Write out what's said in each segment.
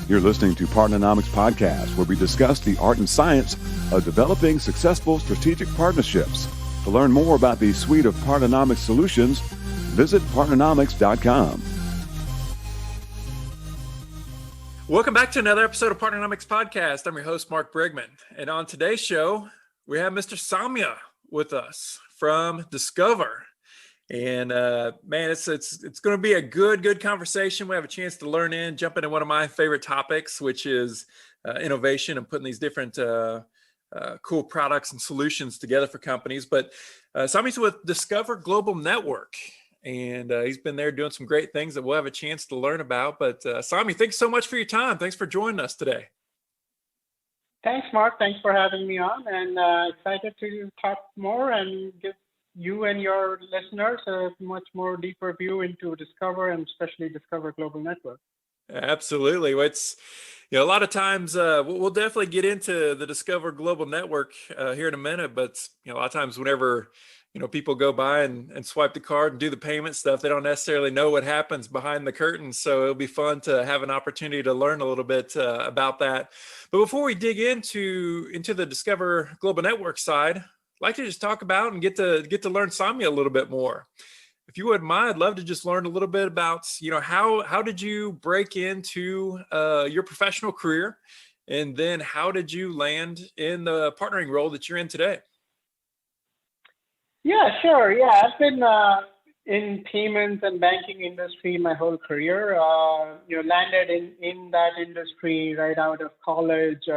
You're listening to Partnernomics Podcast, where we discuss the art and science of developing successful strategic partnerships. To learn more about the suite of Partnernomics solutions, visit partnernomics.com. Welcome back to another episode of Partnernomics Podcast. I'm your host, Mark Brigman. And on today's show, we have Mr. Soumya with us from Discover. And man, it's going to be a good conversation. We have a chance to jump into one of my favorite topics, which is innovation and putting these different cool products and solutions together for companies. But Soumya's with Discover Global Network, and he's been there doing some great things that we'll have a chance to learn about. But Soumya, thanks so much for your time. Thanks for joining us today. Thanks, Mark. Thanks for having me on, and excited to talk more and give you and your listeners a much more deeper view into Discover, and especially Discover Global Network. Absolutely. It's, a lot of times we'll definitely get into the Discover Global Network here in a minute, but a lot of times whenever people go by and swipe the card and do the payment stuff, they don't necessarily know what happens behind the curtain. So it'll be fun to have an opportunity to learn a little bit about that. But before we dig into the Discover Global Network side, I'd like to just talk about and get to learn Soumya a little bit more. If you wouldn't mind, I'd love to just learn a little bit about, how did you break into your professional career, and then how did you land in the partnering role that you're in today? Yeah, sure. Yeah, I've been in payments and banking industry my whole career. Landed in that industry right out of college.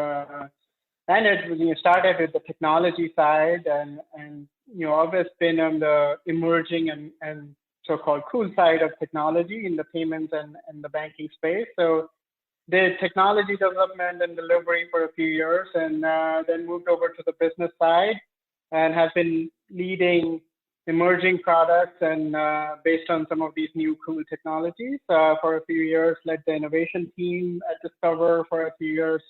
And it started with the technology side, and always been on the emerging and so-called cool side of technology in the payments and the banking space. So did technology development and delivery for a few years, and then moved over to the business side, and have been leading emerging products and based on some of these new cool technologies for a few years. Led the innovation team at Discover for a few years.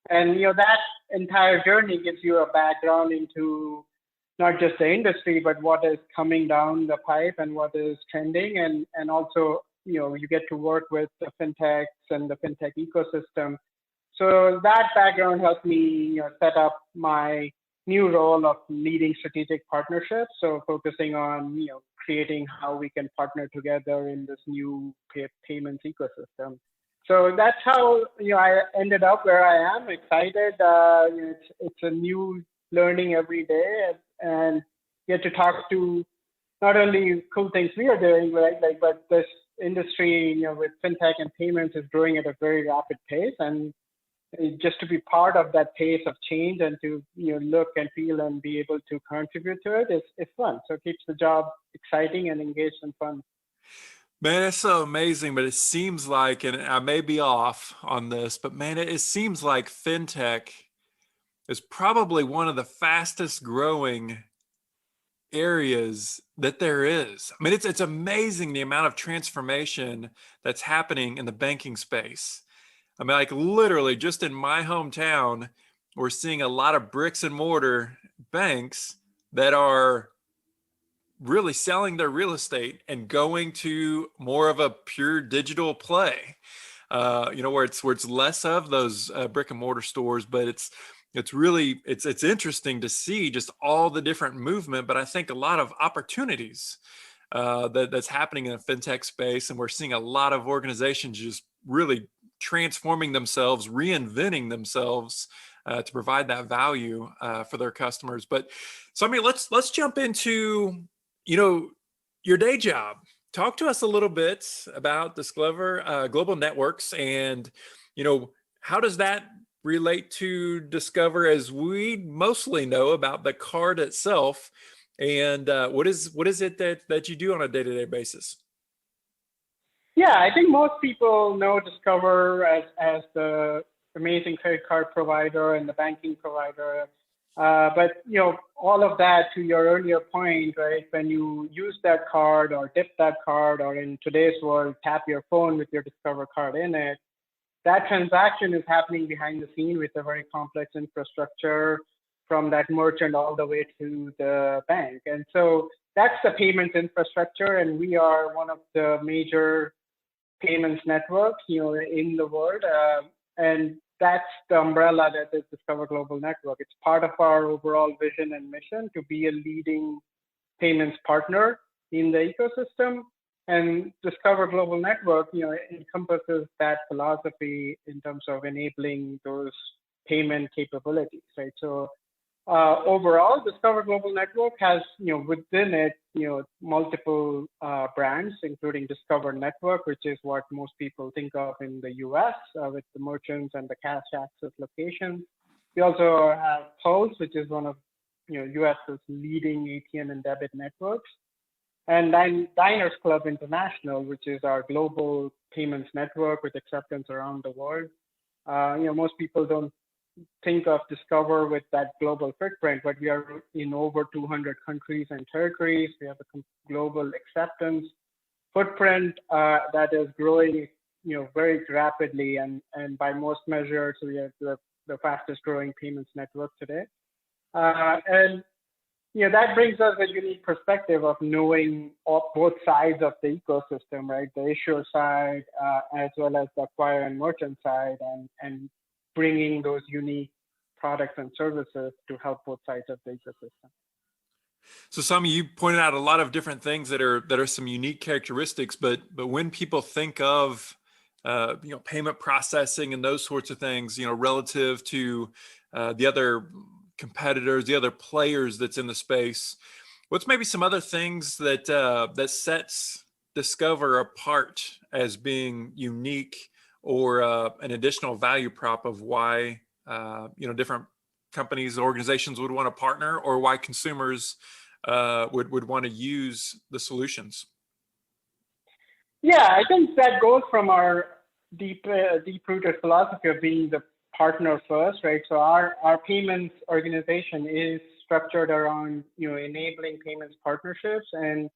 And that entire journey gives you a background into not just the industry, but what is coming down the pipe and what is trending. And also, you get to work with the fintechs and the fintech ecosystem. So that background helped me set up my new role of leading strategic partnerships. So focusing on creating how we can partner together in this new payments ecosystem. So that's how I ended up where I am. Excited. It's a new learning every day, and get to talk to not only cool things we are doing, right? But this industry, with fintech and payments, is growing at a very rapid pace, and just to be part of that pace of change and to look and feel and be able to contribute to it is fun. So it keeps the job exciting and engaged and fun. Man, that's so amazing, but it seems like, and I may be off on this, but man, it seems like fintech is probably one of the fastest growing areas that there is. I mean, it's amazing the amount of transformation that's happening in the banking space. I mean, like literally just in my hometown, we're seeing a lot of bricks and mortar banks that are really selling their real estate and going to more of a pure digital play, where it's less of those brick and mortar stores, but it's really interesting to see just all the different movement. But I think a lot of opportunities that's happening in the fintech space, and we're seeing a lot of organizations just really transforming themselves, reinventing themselves to provide that value for their customers. But so let's jump into your day job. Talk to us a little bit about Discover Global Networks, and how does that relate to Discover as we mostly know about the card itself, and what is it that you do on a day-to-day basis? Yeah, I think most people know Discover as the amazing credit card provider and the banking provider. But all of that, to your earlier point, right? When you use that card or dip that card, or in today's world, tap your phone with your Discover card in it, that transaction is happening behind the scene with a very complex infrastructure from that merchant all the way to the bank. And so that's the payments infrastructure, and we are one of the major payments networks, in the world. And that's the umbrella that is Discover Global Network. It's part of our overall vision and mission to be a leading payments partner in the ecosystem. And Discover Global Network, encompasses that philosophy in terms of enabling those payment capabilities, right? So overall, Discover Global Network has, within it, multiple brands, including Discover Network, which is what most people think of in the US with the merchants and the cash access locations. We also have Pulse, which is one of, US's leading ATM and debit networks. And Diners Club International, which is our global payments network with acceptance around the world. Most people don't think of Discover with that global footprint, but we are in over 200 countries and territories. We have a global acceptance footprint that is growing, very rapidly, and by most measures, we are the fastest growing payments network today. And that brings us a unique perspective of knowing both sides of the ecosystem, right? The issuer side, as well as the acquirer and merchant side, and bringing those unique products and services to help both sides of the ecosystem. So Soumya, you pointed out a lot of different things that are some unique characteristics, but when people think of payment processing and those sorts of things, relative to the other competitors, the other players that's in the space, what's maybe some other things that sets Discover apart as being unique, or an additional value prop of why different companies, organizations would want to partner, or why consumers would want to use the solutions? Yeah, I think that goes from our deep-rooted philosophy of being the partner first, right? So our payments organization is structured around enabling payments partnerships, and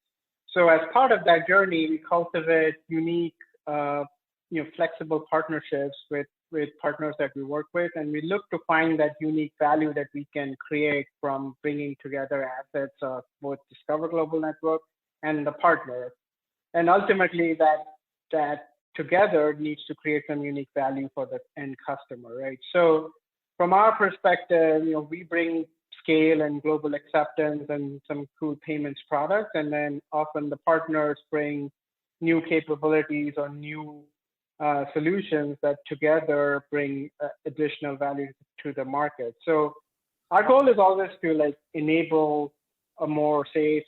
so as part of that journey, we cultivate unique flexible partnerships with partners that we work with, and we look to find that unique value that we can create from bringing together assets of both Discover Global Network and the partner, and ultimately that together needs to create some unique value for the end customer, right? So from our perspective, we bring scale and global acceptance and some cool payments products, and then often the partners bring new capabilities or new solutions that together bring additional value to the market. So our goal is always to enable a more safe,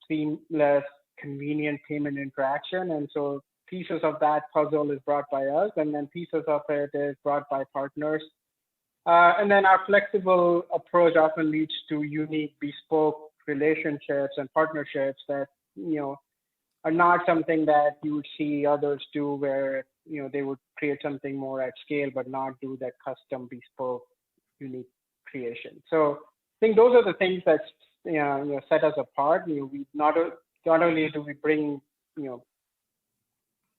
seamless, convenient payment interaction. And so pieces of that puzzle is brought by us, and then pieces of it is brought by partners. And then our flexible approach often leads to unique, bespoke relationships and partnerships that, are not something that you would see others do, where they would create something more at scale, but not do that custom, bespoke, unique creation. So I think those are the things that set us apart. We not only do we bring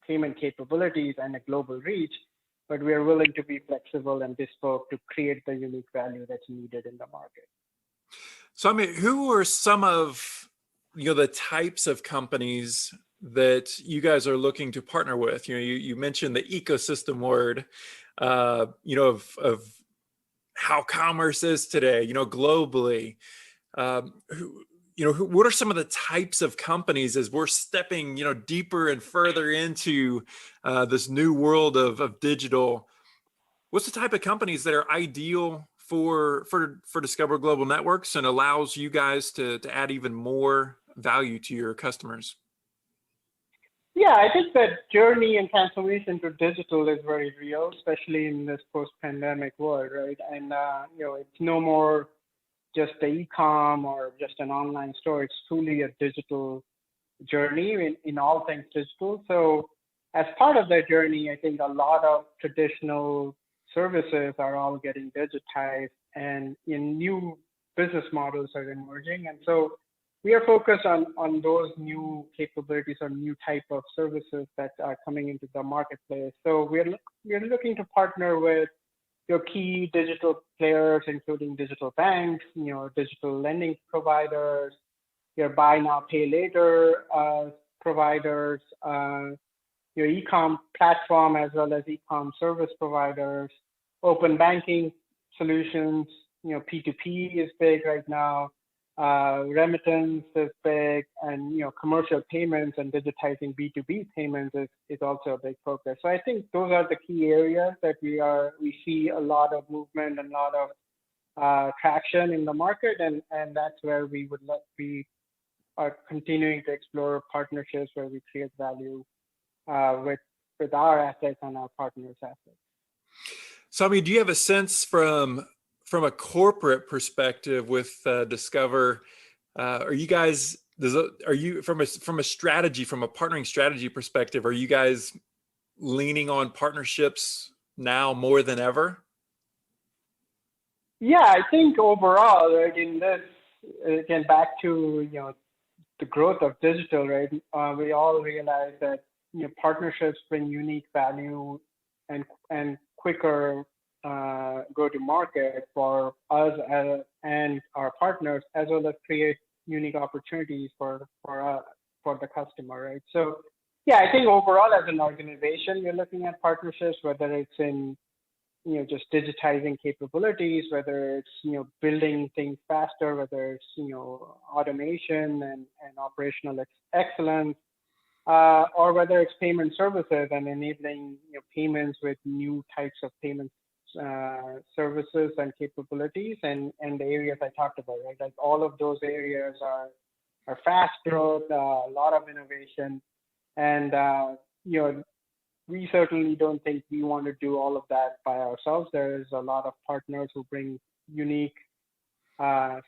payment capabilities and a global reach, but we are willing to be flexible and bespoke to create the unique value that's needed in the market. So, who are some of the types of companies that you guys are looking to partner with? You mentioned the ecosystem word, of how commerce is today, globally. What are some of the types of companies as we're stepping, deeper and further into this new world of digital? What's the type of companies that are ideal for Discover Global Networks and allows you guys to add even more value to your customers? Yeah, I think that journey and transformation to digital is very real, especially in this post-pandemic world, right? And it's no more just the e-com or just an online store. It's truly a digital journey in all things digital. So as part of that journey, I think a lot of traditional services are all getting digitized, and new business models are emerging. And so we are focused on those new capabilities or new type of services that are coming into the marketplace. So we're looking to partner with your key digital players, including digital banks, digital lending providers, your buy now, pay later providers, your e-com platform as well as e-com service providers, open banking solutions. P2P is big right now. Remittance is big, and commercial payments and digitizing B2B payments is also a big focus. So I think those are the key areas that we see a lot of movement and a lot of traction in the market, and that's where we are continuing to explore partnerships where we create value with our assets and our partners' assets. Soumya, do you have a sense from a corporate perspective with Discover? Are you guys from a partnering strategy perspective? Are you guys leaning on partnerships now more than ever? Yeah, I think overall, right, in this, again, back to the growth of digital, right? We all realize that partnerships bring unique value and quicker go to market for us and our partners, as well as create unique opportunities for the customer, right? So yeah, I think overall as an organization, we're looking at partnerships, whether it's in just digitizing capabilities, whether it's building things faster, whether it's automation and operational excellence, or whether it's payment services and enabling payments with new types of payment services and capabilities, and the areas I talked about, right? Like all of those areas are fast growth, a lot of innovation, and we certainly don't think we want to do all of that by ourselves. There is a lot of partners who bring unique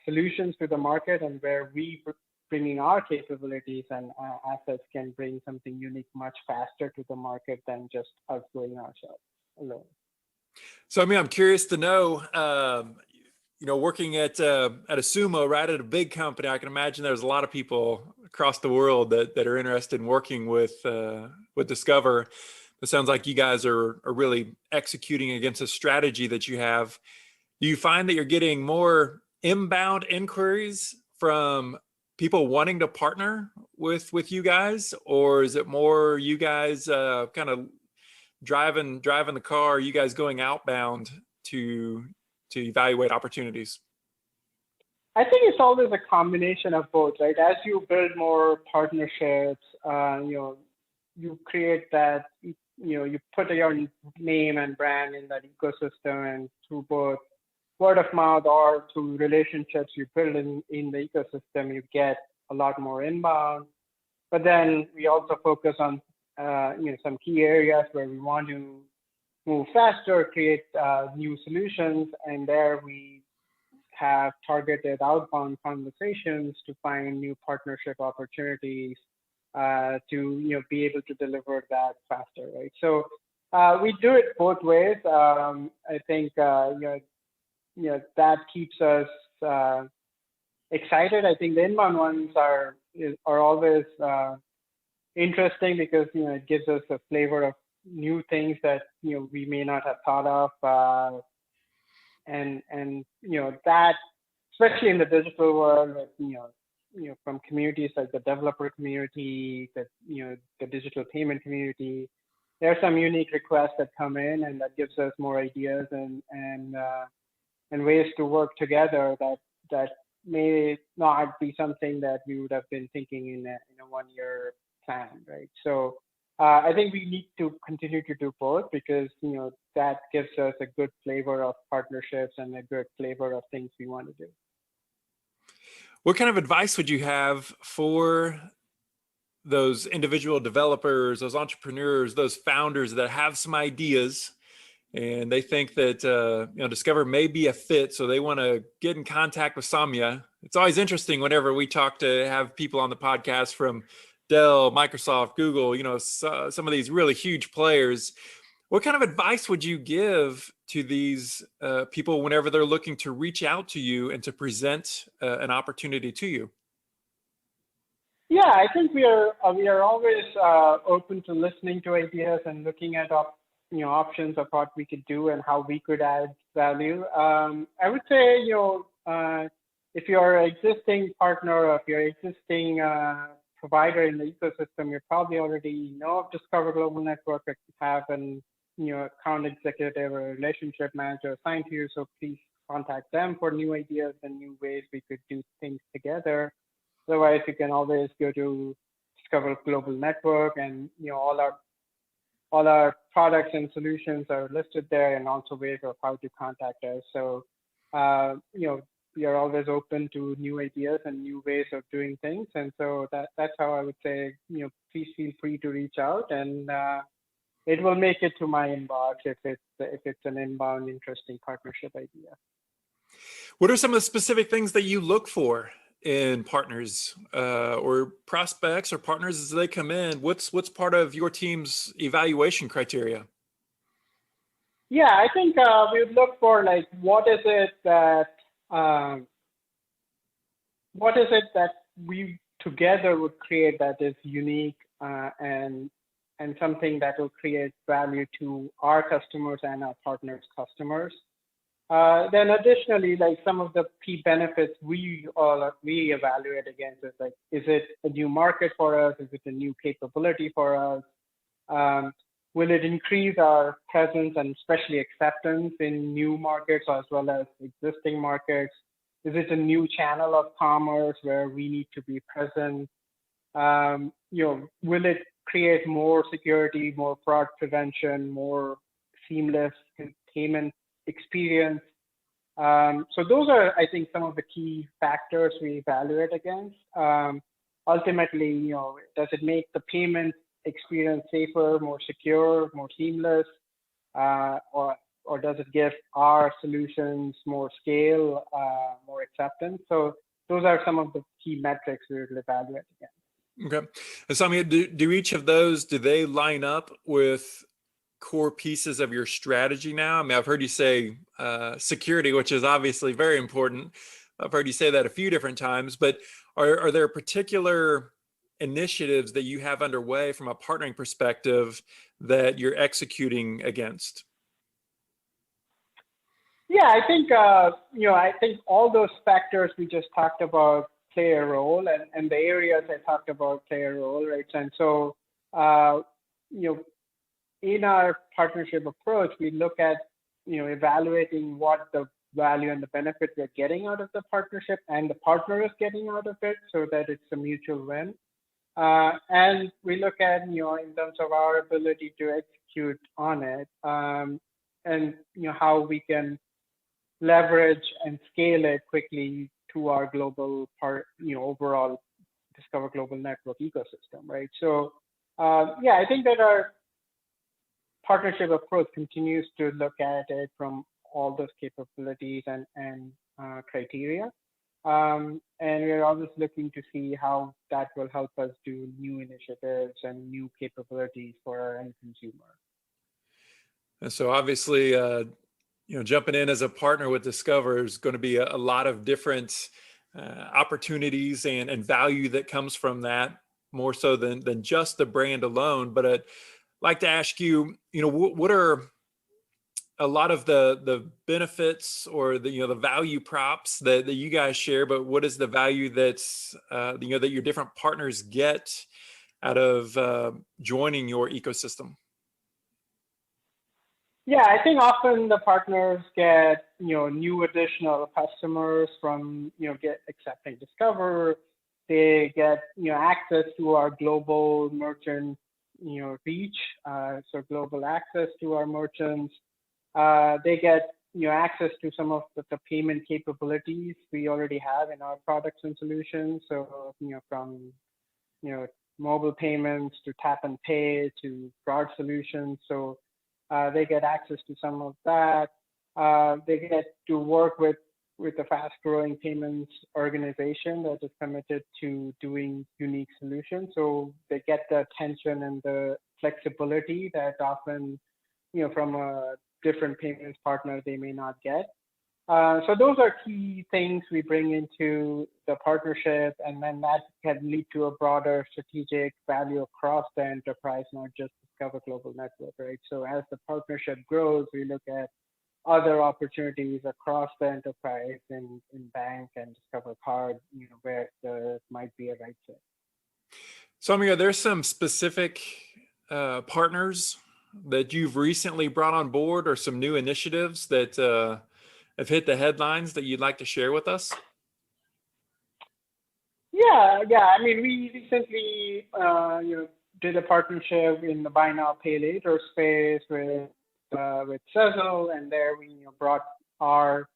solutions to the market, and where we bringing our capabilities and assets can bring something unique much faster to the market than just us going ourselves alone. So, I'm curious to know, working at a Sumo, right, at a big company, I can imagine there's a lot of people across the world that are interested in working with Discover. It sounds like you guys are really executing against a strategy that you have. Do you find that you're getting more inbound inquiries from people wanting to partner with you guys, or is it more you guys kind of driving the car, you guys going outbound to evaluate opportunities? I think it's always a combination of both, right? As you build more partnerships, you create that, you put your name and brand in that ecosystem, and through both word of mouth or through relationships you build in the ecosystem, you get a lot more inbound. But then we also focus on some key areas where we want to move faster, create new solutions, and there we have targeted outbound conversations to find new partnership opportunities to be able to deliver that faster, right? So we do it both ways. I think that keeps us excited. I think the inbound ones are always interesting because it gives us a flavor of new things that we may not have thought of, and that, especially in the digital world, from communities like the developer community, the digital payment community, there are some unique requests that come in, and that gives us more ideas and ways to work together that may not be something that we would have been thinking in a 1-year plan, right? So I think we need to continue to do both because that gives us a good flavor of partnerships and a good flavor of things we want to do. What kind of advice would you have for those individual developers, those entrepreneurs, those founders that have some ideas and they think that Discover may be a fit, so they want to get in contact with Soumya? It's always interesting whenever we talk to have people on the podcast from Dell, Microsoft, Google, some of these really huge players. What kind of advice would you give to these people whenever they're looking to reach out to you and to present an opportunity to you? Yeah, I think we are always open to listening to ideas and looking at options of what we could do and how we could add value. I would say if you're an existing partner or if you're an existing provider in the ecosystem, you probably already know of Discover Global Network, or have an account executive or relationship manager assigned to you. So please contact them for new ideas and new ways we could do things together. Otherwise, you can always go to Discover Global Network, and all our products and solutions are listed there, and also ways of how to contact us. So we are always open to new ideas and new ways of doing things. And so that's how I would say, please feel free to reach out, and it will make it to my inbox if it's an inbound interesting partnership idea. What are some of the specific things that you look for in partners or prospects or partners as they come in? What's part of your team's evaluation criteria? Yeah, I think we would look for what is it that we together would create that is unique and something that will create value to our customers and our partners' customers. Then additionally, some of the key benefits we evaluate against is it a new market for us? Is it a new capability for us? Will it increase our presence and especially acceptance in new markets as well as existing markets? Is it a new channel of commerce where we need to be present? Will it create more security, more fraud prevention, more seamless payment experience? So those are, I think, some of the key factors we evaluate against. Ultimately, does it make the payment experience safer, more secure, more seamless, or does it give our solutions more scale, more acceptance? So those are some of the key metrics we will evaluate against. Okay. And Soumya, do each of those, do they line up with core pieces of your strategy now? I mean, I've heard you say security, which is obviously very important. I've heard you say that a few different times, but are there particular initiatives that you have underway from a partnering perspective that you're executing against? Yeah, I think all those factors we just talked about play a role, and the areas I talked about play a role, right? And so, in our partnership approach, we look at, evaluating what the value and the benefit we're getting out of the partnership and the partner is getting out of it so that it's a mutual win. And we look at, in terms of our ability to execute on it, and, how we can leverage and scale it quickly to our global overall Discover Global Network ecosystem, right? So, I think that our partnership approach continues to look at it from all those capabilities and criteria. And we're always looking to see how that will help us do new initiatives and new capabilities for our end consumer. And so obviously, jumping in as a partner with Discover is going to be a lot of different opportunities and value that comes from that, more so than just the brand alone. But I'd like to ask you, what are a lot of the benefits or the value props that you guys share, but what is the value that's that your different partners get out of joining your ecosystem? Yeah, I think often the partners get new additional customers from get accepting Discover. They get access to our global merchant reach, so global access to our merchants. They get access to some of the payment capabilities we already have in our products and solutions. So from mobile payments to tap and pay to fraud solutions. So they get access to some of that. They get to work with a fast-growing payments organization that is committed to doing unique solutions. So they get the attention and the flexibility that often, from a different payments partner they may not get. So those are key things we bring into the partnership, and then that can lead to a broader strategic value across the enterprise, not just Discover Global Network, right? So as the partnership grows, we look at other opportunities across the enterprise in bank and Discover Card, where there might be a right fit. Soumya, there's some specific partners that you've recently brought on board, or some new initiatives that have hit the headlines that you'd like to share with us? Yeah. I mean, we recently, did a partnership in the buy now, pay later space with Sezzle, and there we brought our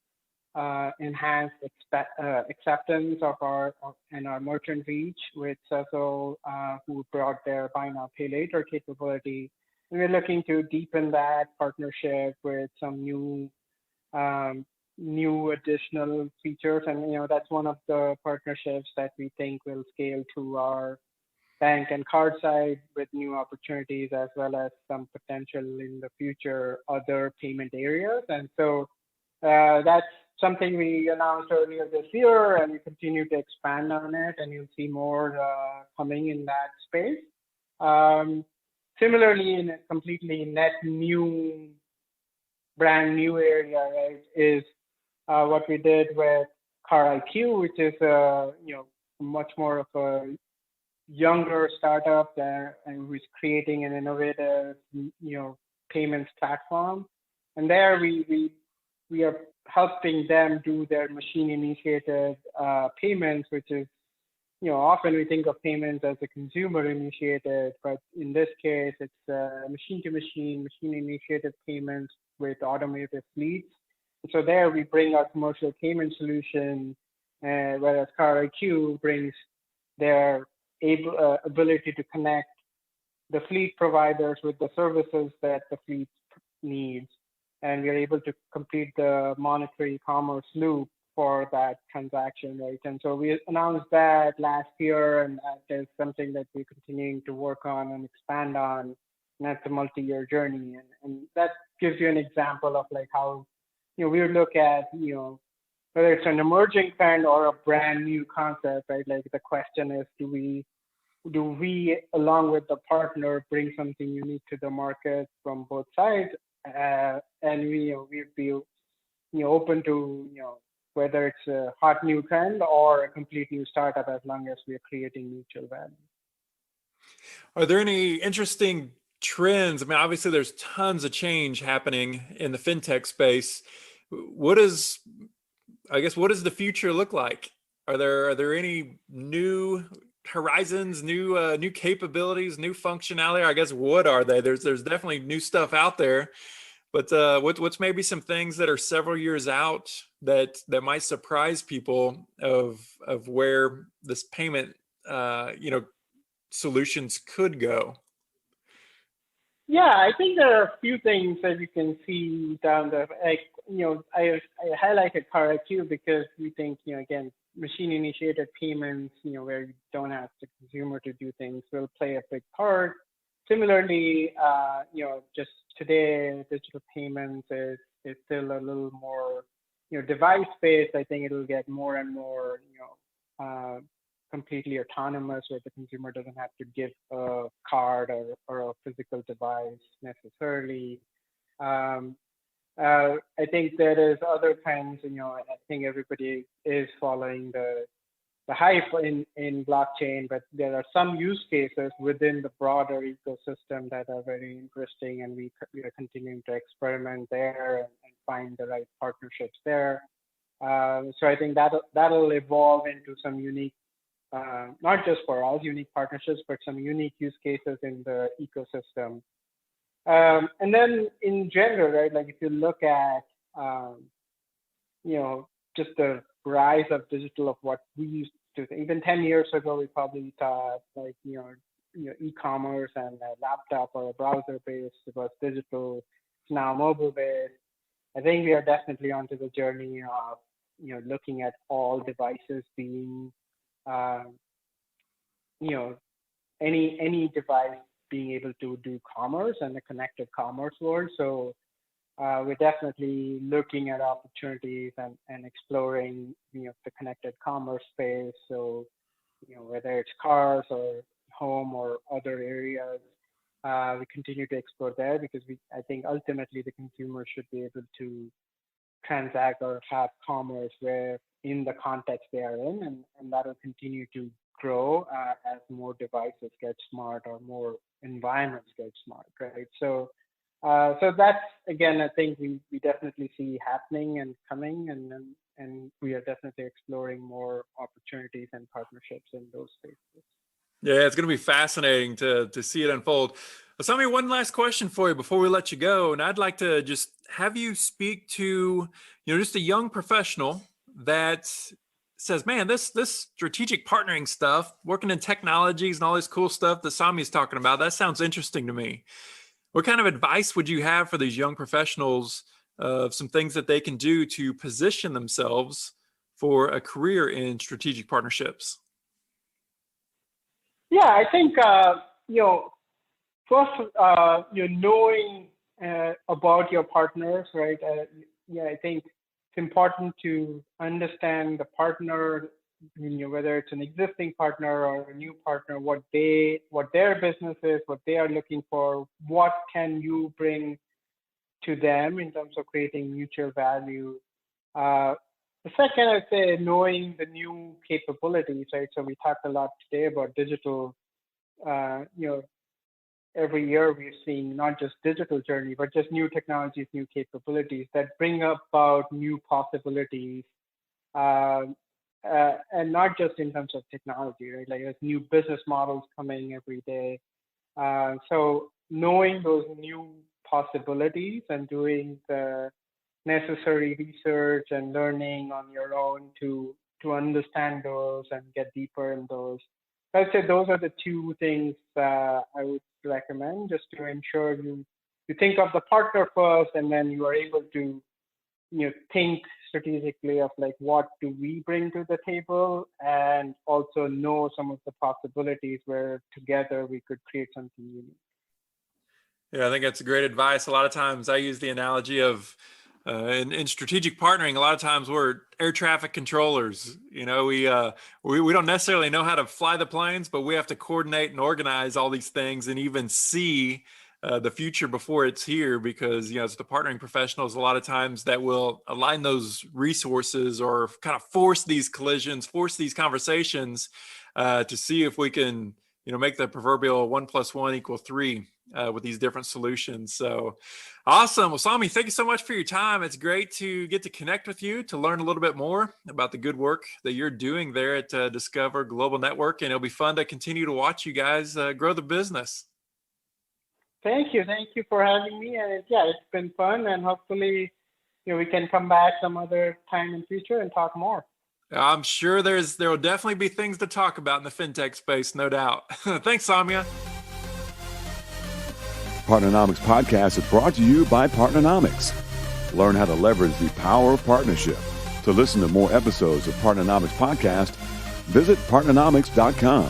enhanced acceptance of and our merchant reach with Sezzle, who brought their buy now, pay later capability. And we're looking to deepen that partnership with some um, new additional features. And that's one of the partnerships that we think will scale to our bank and card side with new opportunities, as well as some potential in the future other payment areas. And so that's something we announced earlier this year, and we continue to expand on it, and you'll see more coming in that space. Um, Similarly, in a completely brand new area, right, is what we did with Car IQ, which is much more of a younger startup there, and who's creating an innovative payments platform. And there we are helping them do their machine initiated payments, which is often we think of payments as a consumer initiated, but in this case, it's machine to machine initiated payments with automated fleets. And so there we bring our commercial payment solution, whereas Car IQ brings their ability to connect the fleet providers with the services that the fleet needs. And we're able to complete the monetary commerce loop for that transaction, right? And so we announced that last year, and that is something that we're continuing to work on and expand on. And that's a multi-year journey. And that gives you an example of like how, we look at, whether it's an emerging trend or a brand new concept, right? Like the question is, do we, along with the partner, bring something unique to the market from both sides? And we'd be open to whether it's a hot new trend or a complete new startup, as long as we are creating mutual value. Are there any interesting trends? I mean, obviously there's tons of change happening in the fintech space. What does the future look like? Are there any new horizons, new capabilities, new functionality? I guess what are they? There's definitely new stuff out there, but what's maybe some things that are several years out that might surprise people of where this payment solutions could go? Yeah, I think there are a few things that you can see down the, like, I highlighted Car IQ because we think, again, machine initiated payments, where you don't ask the consumer to do things, will play a big part. Similarly, just today, digital payments is still a little more, device based. I think it'll get more and more, completely autonomous, where the consumer doesn't have to give a card or a physical device necessarily. I think there is other trends, I think everybody is following the hype in blockchain, but there are some use cases within the broader ecosystem that are very interesting, and we are continuing to experiment there and find the right partnerships there. So I think that'll evolve into some unique, not just for us, unique partnerships, but some unique use cases in the ecosystem. And then in general, right, like if you look at, just the rise of digital, of what we used to think. Even 10 years ago, we probably thought like, e-commerce and a laptop or a browser based was digital. It's now mobile based. I think we are definitely onto the journey of, looking at all devices being, any device being able to do commerce and a connected commerce world. So we're definitely looking at opportunities and exploring, the connected commerce space. So, whether it's cars or home or other areas, we continue to explore there because I think ultimately the consumer should be able to transact or have commerce where in the context they are in, and that will continue to grow as more devices get smart or more environments get smart, right? So that's, again, I think we definitely see happening and coming, and we are definitely exploring more opportunities and partnerships in those spaces. Yeah, it's going to be fascinating to see it unfold. Soumya, one last question for you before we let you go, and I'd like to just have you speak to, just a young professional that says, man, this strategic partnering stuff, working in technologies and all this cool stuff that Soumya's talking about, that sounds interesting to me. What kind of advice would you have for these young professionals of some things that they can do to position themselves for a career in strategic partnerships? Yeah, I think, first, knowing about your partners, right? I think it's important to understand the partner, whether it's an existing partner or a new partner, what their business is, what they are looking for, what can you bring to them in terms of creating mutual value. The second, I'd say, knowing the new capabilities, right? So we talked a lot today about digital. Every year we're seeing not just digital journey, but just new technologies, new capabilities that bring about new possibilities, and not just in terms of technology, right? Like there's new business models coming every day. So knowing those new possibilities and doing the necessary research and learning on your own to understand those and get deeper in those. I'd say those are the two things I would recommend, just to ensure you think of the partner first, and then you are able to think strategically of like, what do we bring to the table, and also know some of the possibilities where together we could create something unique. Yeah, I think that's great advice. A lot of times I use the analogy of in strategic partnering, a lot of times we're air traffic controllers. We don't necessarily know how to fly the planes, but we have to coordinate and organize all these things and even see the future before it's here, because, as the partnering professionals, a lot of times that will align those resources or kind of force these collisions, force these conversations to see if we can, make the proverbial 1 + 1 = 3 with these different solutions. So awesome. Well, Soumya, thank you so much for your time. It's great to get to connect with you, to learn a little bit more about the good work that you're doing there at Discover Global Network. And it'll be fun to continue to watch you guys grow the business. Thank you. Thank you for having me. And it's been fun. And hopefully, we can come back some other time in future and talk more. I'm sure there will definitely be things to talk about in the fintech space, no doubt. Thanks, Soumya. Partnernomics Podcast is brought to you by Partnernomics. Learn how to leverage the power of partnership. To listen to more episodes of Partnernomics Podcast, visit partnernomics.com.